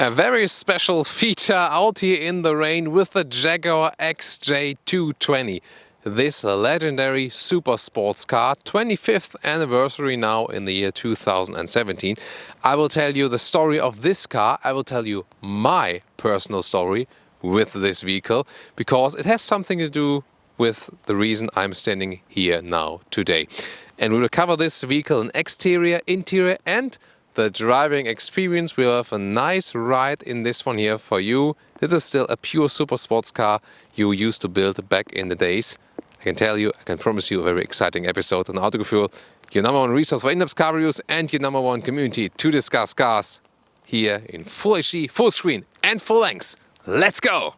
A very special feature out here in the rain with the Jaguar XJ 220. This legendary super sports car, 25th anniversary now in the year 2017. I will tell you the story of this car. I will tell you my personal story with this vehicle, because it has something to do with the reason I'm standing here now today. And we will cover this vehicle in exterior, interior and the driving experience. We'll have a nice ride in this one here for you. This is still a pure super sports car you used to build back in the days. I can tell you, I can promise you a very exciting episode on Autogefuehl, your number one resource for in-depth car reviews and your number one community to discuss cars here in full HD, full screen and full length. Let's go!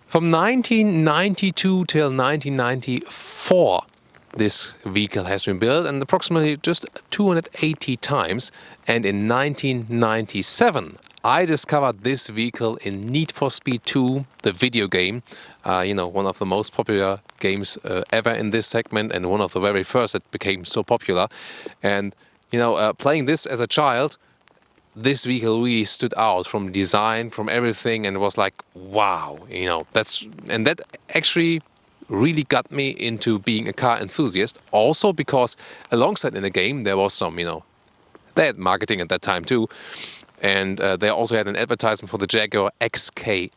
From 1992 till 1994, this vehicle has been built, and approximately just 280 times. And in 1997, I discovered this vehicle in Need for Speed 2, the video game. One of the most popular games ever in this segment, and one of the very first that became so popular. And playing this as a child, this vehicle really stood out from design, from everything, and was like, wow, that actually really got me into being a car enthusiast. Also because alongside in the game there was some, they had marketing at that time too, and they also had an advertisement for the Jaguar XJ,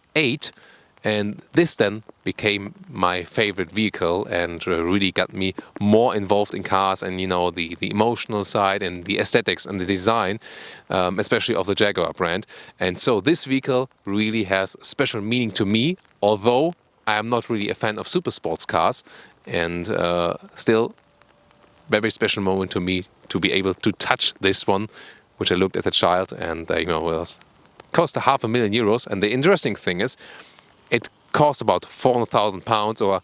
and this then became my favorite vehicle and really got me more involved in cars and the emotional side and the aesthetics and the design, especially of the Jaguar brand. And so this vehicle really has special meaning to me, although I am not really a fan of super sports cars, and still very special moment to me to be able to touch this one, which I looked at as a child, and was cost €500,000. And the interesting thing is, it cost about £400,000 or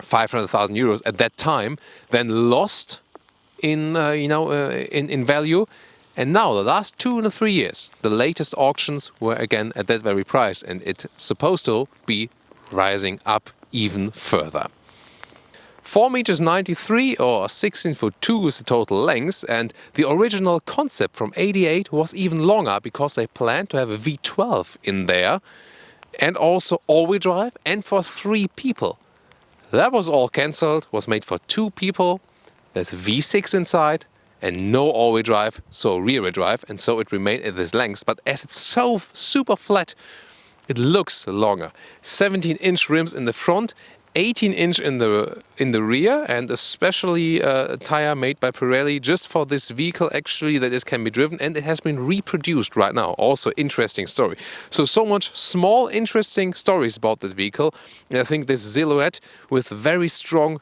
€500,000 at that time, then lost in value. And now, the last 2 to 3 years, the latest auctions were again at that very price, and it's supposed to be rising up even further. 4.93 meters or 16'2" is the total length, and the original concept from '88 was even longer because they planned to have a V12 in there. And also all-wheel drive, and for 3 people. That was all cancelled, was made for 2 people. There's V6 inside and no all-wheel drive, so rear-wheel drive, and so it remained at this length. But as it's so super flat, it looks longer. 17-inch rims in the front 18-inch in the rear, and especially a tire made by Pirelli just for this vehicle actually, that it can be driven, and it has been reproduced right now. Also interesting story. So much small interesting stories about this vehicle. And I think this silhouette with very strong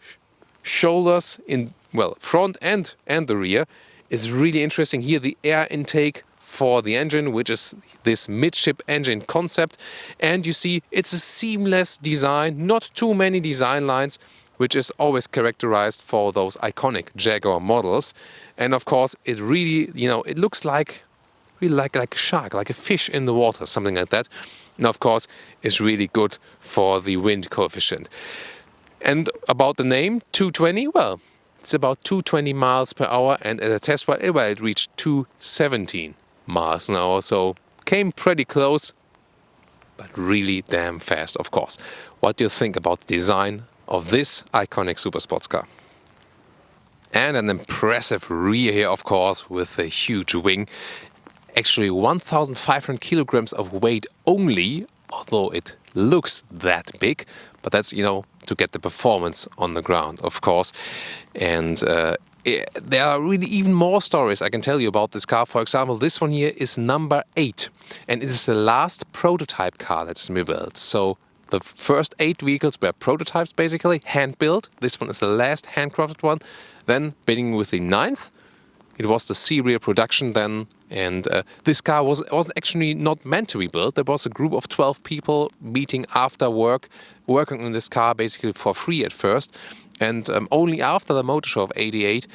shoulders in, well, front and the rear is really interesting. Here the air intake for the engine, which is this midship engine concept, and you see it's a seamless design, not too many design lines, which is always characterized for those iconic Jaguar models. And of course it really, it looks like really like a shark, like a fish in the water, something like that. And of course it's really good for the wind coefficient. And about the name 220, well, it's about 220 miles per hour, and at a test ride it reached 217 miles an hour, so came pretty close, but really damn fast, of course. What do you think about the design of this iconic super sports car? And an impressive rear here, of course, with a huge wing. Actually 1,500 kilograms of weight only, although it looks that big, but that's, to get the performance on the ground, of course. And there are really even more stories I can tell you about this car. For example, this one here is number 8, and it is the last prototype car that's been built. So the first 8 vehicles were prototypes, basically hand-built. This one is the last handcrafted one. Then, beginning with the 9th, it was the serial production then, and this car wasn't actually not meant to be built. There was a group of 12 people meeting after work, working on this car basically for free at first. And only after the motor show of '88,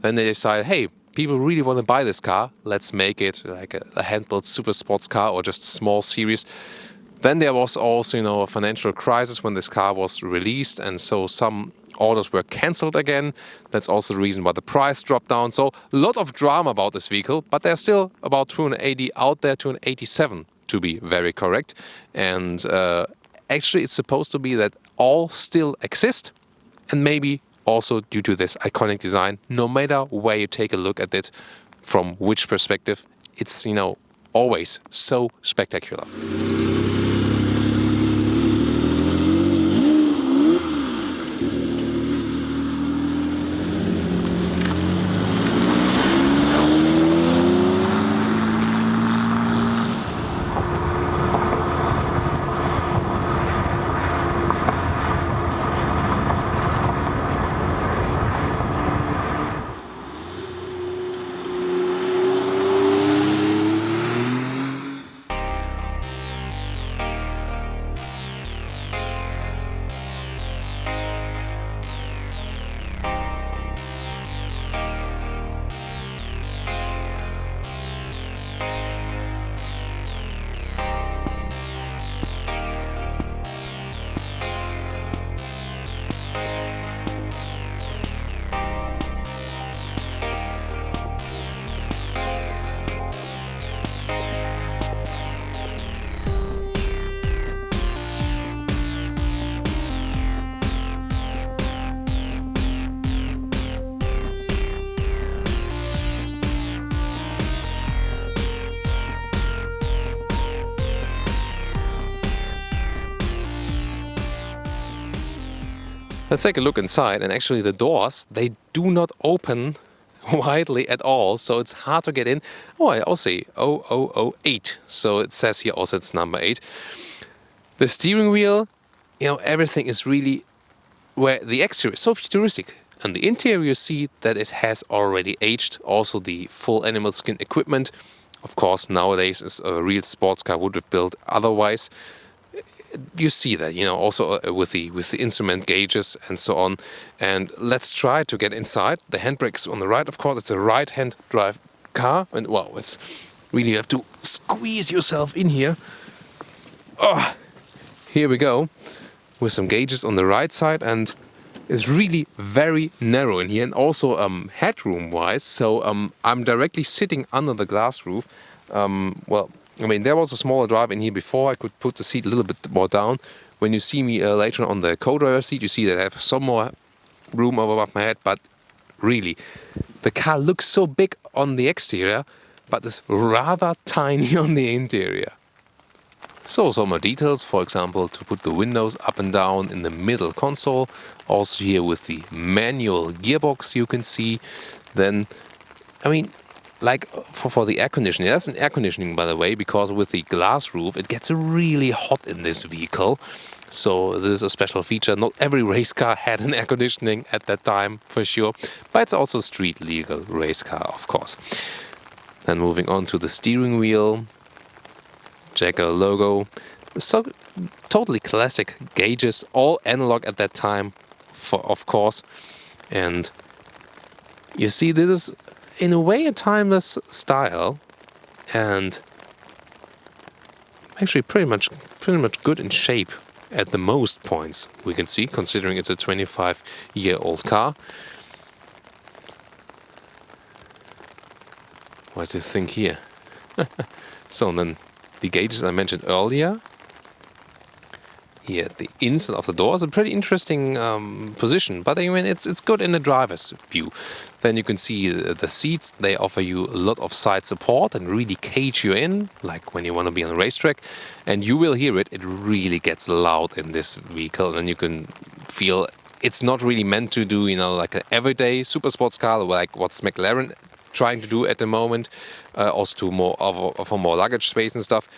then they decided, hey, people really want to buy this car. Let's make it like a hand-built super sports car or just a small series. Then there was also, a financial crisis when this car was released, and so some orders were cancelled again. That's also the reason why the price dropped down. So a lot of drama about this vehicle, but there's still about 280 out there, 287 to be very correct. And actually it's supposed to be that all still exist. And maybe also due to this iconic design, no matter where you take a look at it, from which perspective, it's, always so spectacular. Let's take a look inside, and actually the doors, they do not open widely at all, so it's hard to get in. Oh, I also see 0008, so it says here also it's number 8. The steering wheel, everything is really where the exterior is so futuristic. And the interior, you see that it has already aged. Also the full animal skin equipment, of course, nowadays is a real sports car would have built otherwise. You see that, also with the instrument gauges and so on. And let's try to get inside. The handbrake is on the right, of course. It's a right-hand drive car, and wow, it's really, you have to squeeze yourself in here. Oh, here we go, with some gauges on the right side, and it's really very narrow in here, and also headroom-wise. So I'm directly sitting under the glass roof. There was a smaller drive in here before. I could put the seat a little bit more down. When you see me later on the co-driver seat, you see that I have some more room above my head. But really, the car looks so big on the exterior, but it's rather tiny on the interior. So some more details, for example, to put the windows up and down in the middle console. Also here with the manual gearbox you can see. Then, I mean, like for the air conditioning, that's an air conditioning by the way, because with the glass roof it gets really hot in this vehicle. So this is a special feature. Not every race car had an air conditioning at that time for sure, but it's also a street legal race car of course. Then moving on to the steering wheel, Jaguar logo, so totally classic gauges, all analog at that time of course. And you see this is in a way a timeless style, and actually pretty much good in shape at the most points we can see, considering it's a 25-year-old car. What do you think here? So then the gauges I mentioned earlier. Here at the inside of the door is a pretty interesting position, but I mean it's good in the driver's view. Then you can see the seats, they offer you a lot of side support and really cage you in, like when you want to be on a racetrack. And you will hear it really gets loud in this vehicle, and you can feel it's not really meant to do, you know, like an everyday super sports car like what's McLaren trying to do at the moment, also to offer more luggage space and stuff.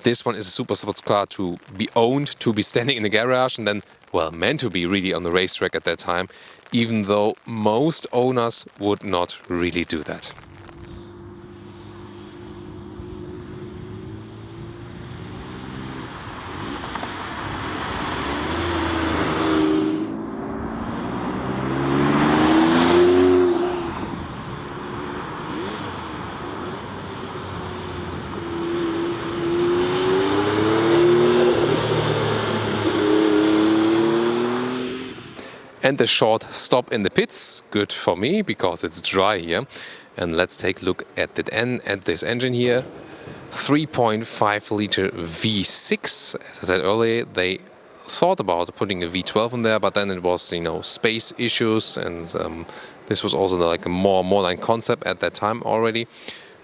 This one is a super sports car to be owned, to be standing in the garage, and then, well, meant to be really on the racetrack at that time, even though most owners would not really do that. And a short stop in the pits, good for me because it's dry here. And let's take a look at this engine here. 3.5 liter V6. As I said earlier, they thought about putting a V12 in there, but then it was, you know, space issues, and this was also like a more modern concept at that time already.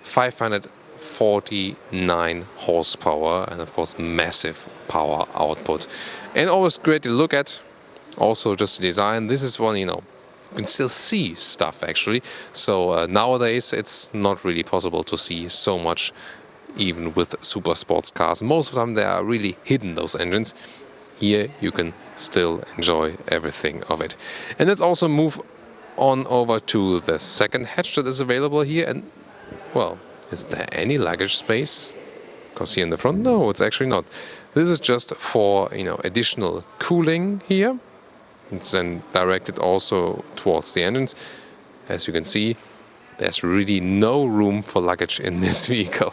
549 horsepower, and of course massive power output, and always great to look at. Also just the design, this is one, you know, you can still see stuff actually. So nowadays it's not really possible to see so much, even with super sports cars. Most of the time they are really hidden, those engines. Here you can still enjoy everything of it. And let's also move on over to the second hatch that is available here. And well, is there any luggage space? Because here in the front, no, it's actually not. This is just for, you know, additional cooling here. It's then directed also towards the engines. As you can see, there's really no room for luggage in this vehicle.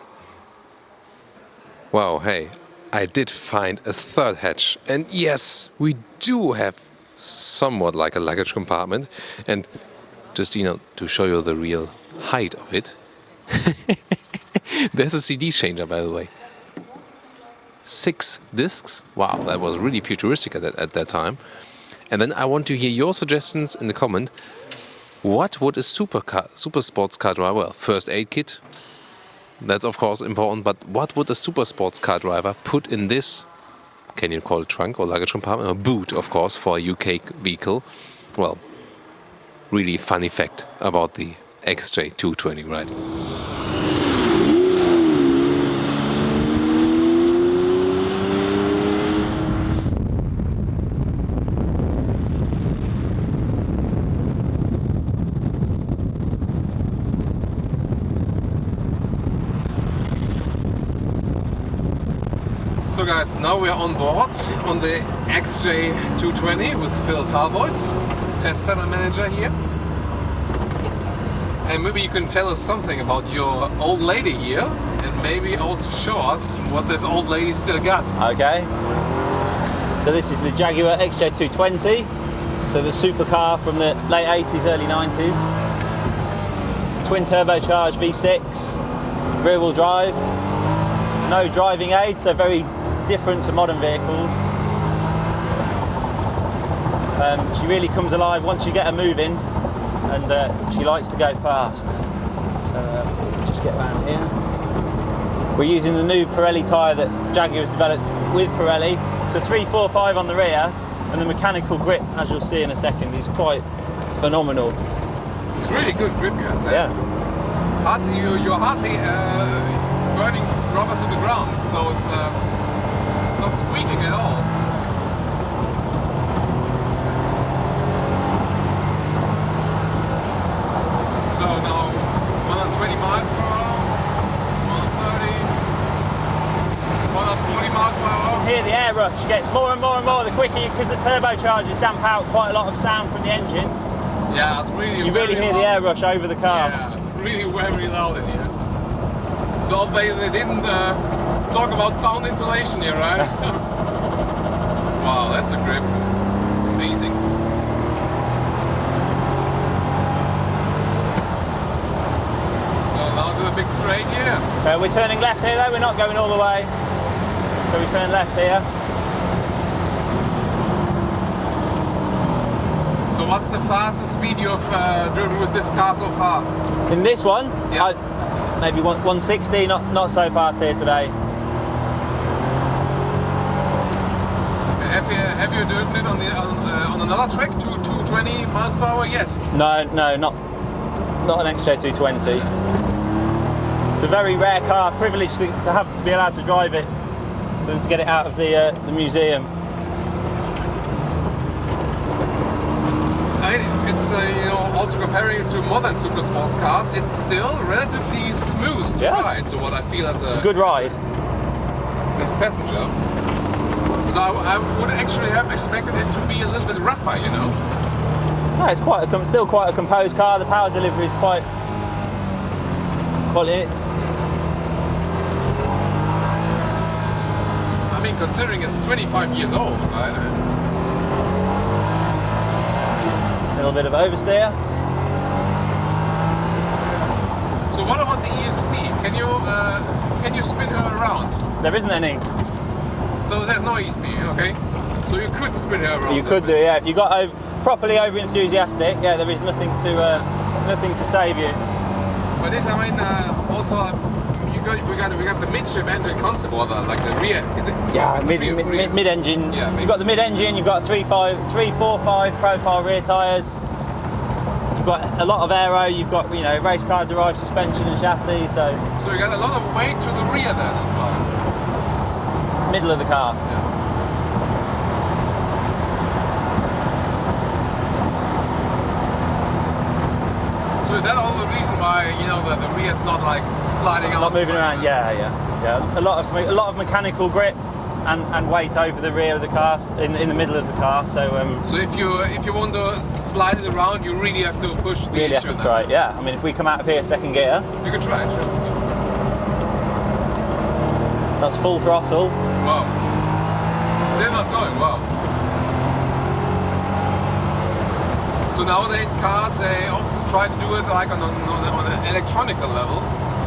Wow, hey, I did find a third hatch. And yes, we do have somewhat like a luggage compartment. And just, you know, to show you the real height of it, there's a CD changer, by the way. 6 discs. Wow, that was really futuristic at that time. And then I want to hear your suggestions in the comment. What would a super sports car driver, well, first aid kit, that's of course important, but what would a super sports car driver put in this, can you call it trunk or luggage compartment, or boot, of course, for a UK vehicle? Well, really funny fact about the XJ 220, right? So guys, now we are on board on the XJ 220 with Phil Talboys, test center manager here. And maybe you can tell us something about your old lady here, and maybe also show us what this old lady still got. Okay. So this is the Jaguar XJ 220. So the supercar from the late 80s, early 90s. Twin turbocharged V6, rear wheel drive, no driving aid, so very different to modern vehicles. She really comes alive once you get her moving, and she likes to go fast. So just get around here. We're using the new Pirelli tyre that Jaguar has developed with Pirelli. So 345 on the rear, and the mechanical grip, as you'll see in a second, is quite phenomenal. It's really good grip here. Yeah. It's hardly you're hardly burning rubber to the ground, so it's not squeaking at all. So now 120 miles per hour, 130, 140 miles per hour. Here the air rush gets more and more and more the quicker, because the turbochargers damp out quite a lot of sound from the engine. Yeah, it's really. You really hear the air rush over the car. Yeah, it's really very loud in here. So they didn't talk about sound insulation here, right? Wow, that's a grip. Amazing. So now to the big straight here. We're turning left here though, we're not going all the way. So we turn left here. So what's the fastest speed you've driven with this car so far? In this one, Yeah. maybe 160, not so fast here today. Have you driven it on another track to 220 miles per hour yet? No, not an XJ 220. It's a very rare car, privileged to be allowed to drive it, than to get it out of the museum. It's also comparing it to modern super sports cars, it's still relatively smooth to ride. So what I feel as It's a good ride. As a passenger. So I would actually have expected it to be a little bit rougher, you know. No, it's still quite a composed car. The power delivery is quite. I mean, considering it's 25 years old, right? A little bit of oversteer. So what about the ESP? Can you spin her around? There isn't any. So there's no ESP, okay? So you could spin her around. You could do, yeah. If you got properly over enthusiastic, yeah, there is nothing to save you. But this, I mean, also we got the midship engine concept, or like the rear. Is it? Yeah, it's rear. mid-engine. Yeah, you've got the mid-engine. You've got 345 profile rear tyres. You've got a lot of aero. You've got race car derived suspension and chassis. So you got a lot of weight to the rear then as well. Middle of the car. Yeah. So is that all the reason why the rear is not like sliding out? Not moving around. Yeah. A lot of mechanical grip and weight over the rear of the car, in the middle of the car. So so if you want to slide it around, you really have to push the really have to try it. Yeah. I mean, if we come out of here second gear, you can try it. that's full throttle. Wow. Still not going. Wow. So nowadays cars, they often try to do it like on an electronical level,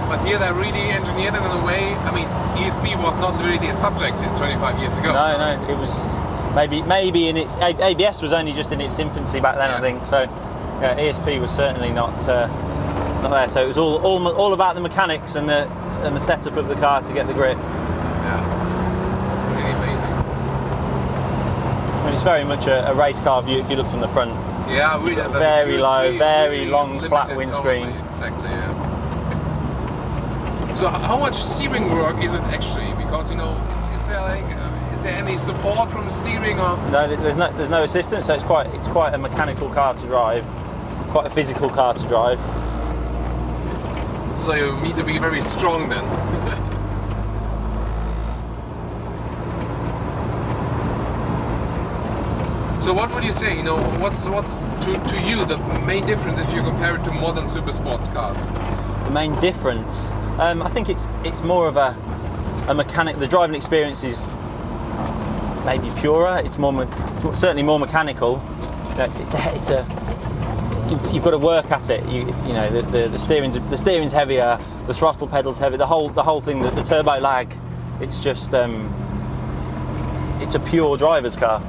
but here they really engineered it in a way. I mean, ESP was not really a subject 25 years ago. No, it was maybe in its ABS was only just in its infancy back then, I think. So yeah, ESP was certainly not there. So it was all about the mechanics and the setup of the car to get the grip. Yeah, really amazing. I mean, it's very much a race car view if you look from the front. Yeah, really. Very low, very long, flat windscreen. Totally, exactly. Yeah. So how much steering work is it actually? Because is there any support from the steering or? No, there's no assistance. So it's quite a mechanical car to drive, quite a physical car to drive. So you need to be very strong then. So what would you say? What's to you the main difference if you compare it to modern super sports cars? The main difference, I think it's more of a mechanic. The driving experience is maybe purer. It's certainly more mechanical. You've got to work at it. The steering's heavier. The throttle pedal's heavy. The whole thing. The turbo lag. It's just it's a pure driver's car.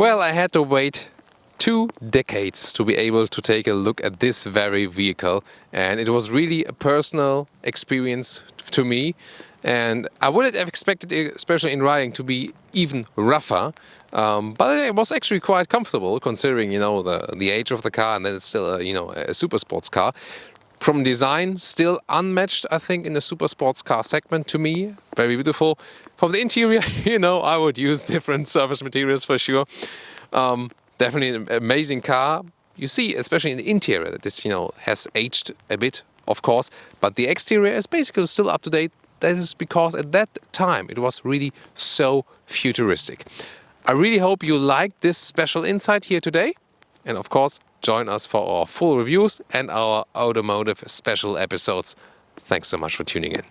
Well, I had to wait 2 decades to be able to take a look at this very vehicle, and it was really a personal experience to me. And I wouldn't have expected it, especially in riding, to be even rougher. But it was actually quite comfortable, considering the age of the car, and then it's still a super sports car. From design, still unmatched, I think, in the super sports car segment to me. Very beautiful. From the interior, I would use different surface materials for sure. Definitely an amazing car. You see, especially in the interior, that this, has aged a bit, of course. But the exterior is basically still up to date. That is because at that time it was really so futuristic. I really hope you liked this special insight here today. And of course, join us for our full reviews and our automotive special episodes. Thanks so much for tuning in.